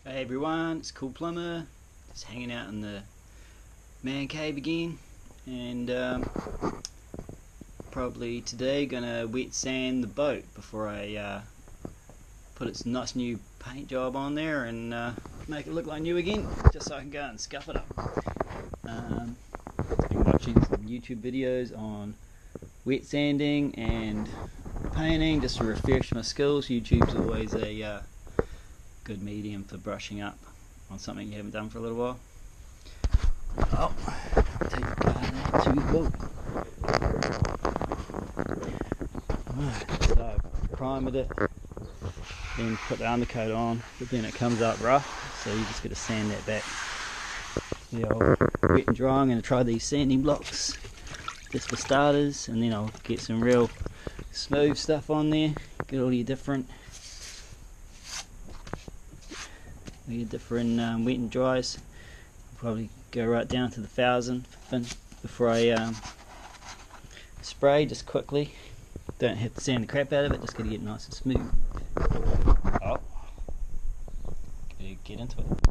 Hey everyone, it's Cool Plumber. Just hanging out in the man cave again, and probably today gonna wet sand the boat before I put its nice new paint job on there and make it look like new again, just so I can go and scuff it up. Been watching some YouTube videos on wet sanding and painting just to refresh my skills. YouTube's always a good medium for brushing up on something you haven't done for a little while. Oh, take that to the boat. Alright, so primed it, then put the undercoat on, but then it comes up rough, so you just got to sand that back. The old wet and dry. I'm going to try these sanding blocks just for starters, and then I'll get some real smooth stuff on there. Get all your different wet and dries. Probably go right down to the 1000 before I spray, just quickly. Don't have to sand the crap out of it, just gotta get nice and smooth. Oh, gotta get into it.